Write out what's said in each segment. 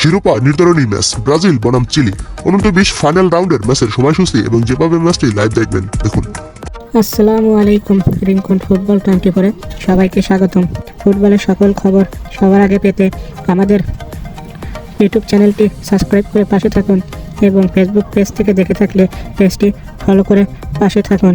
শিরোপা নির্ধারণী match Brazil বনাম চিলি অনূর্ধ্ব-20 ফাইনাল রাউন্ডের ম্যাচের সময়সূচি এবং যেভাবে ম্যাচটি লাইভ দেখবেন দেখুন। আসসালামু আলাইকুম। রিংকন ফুটবল 24 সবাইকে স্বাগতম। ফুটবলের সকল খবর সবার আগে পেতে আমাদের ইউটিউব চ্যানেলটি সাবস্ক্রাইব করে পাশে থাকুন এবং ফেসবুক পেজ থেকে দেখে থাকলে পেজটি ফলো করে পাশে থাকুন।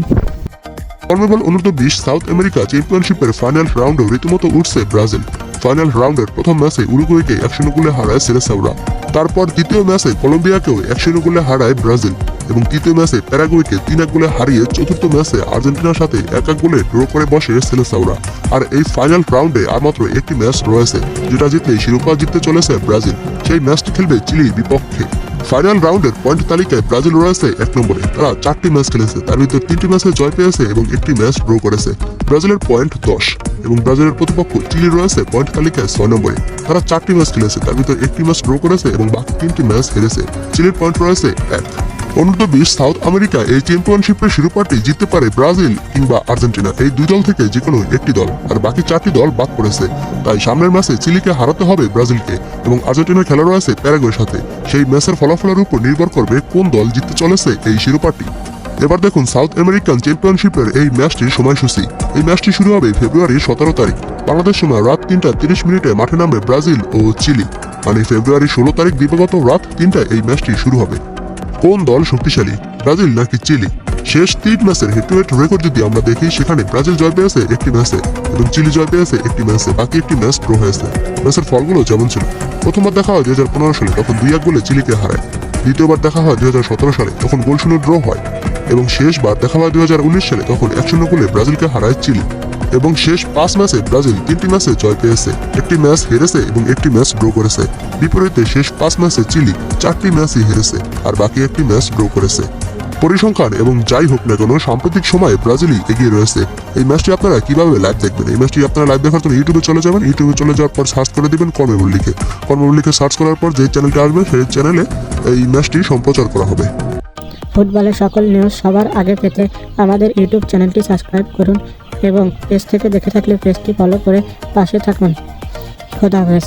কনমেবল অনূর্ধ্ব-20 সাউথ আমেরিকা চ্যাম্পিয়নশিপের ফাইনাল রাউন্ডে রীতিমতো উঠছে ব্রাজিল। ফাইনাল রাউন্ডের প্রথম ম্যাচে উরুগুয়েকে 1-0 গোলে হারায় সেলেসাওরা। তারপর দ্বিতীয় ম্যাচে কলম্বিয়াকেও 1-0 গোলে হারায় ব্রাজিল এবং তৃতীয় ম্যাচে প্যারাগুয়েকে 3-1 গোলে হারিয়ে চতুর্থ ম্যাচে আর্জেন্টিনার সাথে 1-1 গোলে ড্র করে বসে সেলেসাওরা। আর এই ফাইনাল রাউন্ডে আর মাত্র একটি ম্যাচ রয়েছে, যেটা জিতলেই শিরোপা জিততে চলেছে ব্রাজিল। সেই ম্যাচটি খেলবে চিলির বিপক্ষে। ফাইনাল রাউন্ডের পয়েন্ট তালিকায় ব্রাজিল রয়েছে 1 নম্বরে। তারা 4টি ম্যাচ খেলেছে, তার ভিতর 3টি ম্যাচে জয় পেয়েছে এবং একটি ম্যাচ ড্র করেছে। ব্রাজিলের পয়েন্ট 10 এবং ব্রাজিলের প্রতিপক্ষ চিলি রয়েছে পয়েন্ট তালিকায় 6 নম্বরে। তারা 4টি ম্যাচ খেলেছে, তার ভিতর একটি ম্যাচ ড্র করেছে এবং বাকি 3টি ম্যাচ হেরেছে। চিলির পয়েন্ট রয়েছে 1। অনূর্ধ্ব-20 সাউথ আমেরিকা এই চ্যাম্পিয়নশিপের শিরোপাটি জিততে পারে ব্রাজিল কিংবা আর্জেন্টিনা, এই দুই দল থেকে যে কোনো একটি দল, আর বাকি 4টি দল বাদ পড়েছে। তাই সামনের ম্যাচে চিলিকে হারাতে হবে ব্রাজিলকে এবং আর্জেন্টিনার খেলা রয়েছে প্যারাগুয়ের সাথে। সেই ম্যাচের ফলাফলের উপর নির্ভর করবে কোন দল জিততে চলেছে এই শিরোপাটি। এবার দেখুন সাউথ আমেরিকান চ্যাম্পিয়নশিপের এই ম্যাচটির সময়সূচি। এই ম্যাচটি শুরু হবে ফেব্রুয়ারি 17 তারিখ বাংলাদেশ সময় রাত 3:30 মাঠে নামবে ব্রাজিল ও চিলি। মানে ফেব্রুয়ারি 16 তারিখ দিবাগত রাত 3টায় এই ম্যাচটি শুরু হবে। কোন দল শক্তিশালী, ব্রাজিল নাকি চিলি? শেষ 3 ম্যাচের হেড টু হেড রেকর্ড যদি আমরা দেখি, সেখানে ব্রাজিল জয় পেয়েছে একটি ম্যাচে এবং চিলি জয় পেয়েছে একটি ম্যাচে, বাকি একটি ম্যাচ ড্র হয়েছে। ম্যাচের ফলগুলো যেমন ছিল, প্রথমবার দেখা হয় 2015 সালে, তখন 2-1 গোলে চিলিকে হারায়। দ্বিতীয়বার দেখা হয় 2017 সালে, তখন গোল শূন্য ড্র হয়। এবং শেষবার দেখা হয় 2019 সালে, তখন 1-0 গোলে ব্রাজিলকে হারায় চিলি। এবং শেষ 5 ম্যাচে ব্রাজিল 3টি ম্যাচে জয় পেয়েছে, একটি ম্যাচ হেরেছে এবং একটি ম্যাচ ড্র করেছে। বিপরীতে শেষ 5 ম্যাচে চিলি 4টি ম্যাচই হেরেছে আর বাকি একটি ম্যাচ ড্র করেছে। পরিসংখ্যান এবং যাই হোক না কেন, সাম্প্রতিক সময়ে ব্রাজিলই এগিয়ে রয়েছে। এই ম্যাচটি আপনারা কিভাবে লাইভ দেখবেন? এই ম্যাচটি আপনারা লাইভ দেখার জন্য ইউটিউবে চলে যাবেন। ইউটিউবে চলে যাওয়ার পর সার্চ করে দিবেন কনমেবল লিখে। কনমেবল লিখে সার্চ করার পর যে চ্যানেলটি আসবে, সেই চ্যানেলে এই ম্যাচটি সম্প্রচার করা হবে। ফুটবলের সকল নিউজ সবার আগে পেতে আমাদের ইউটিউব চ্যানেলটি সাবস্ক্রাইব করুন এবং পেজ থেকে দেখে থাকলে পেজটি ফলো করে পাশে থাকুন। খোদা হাফেজ।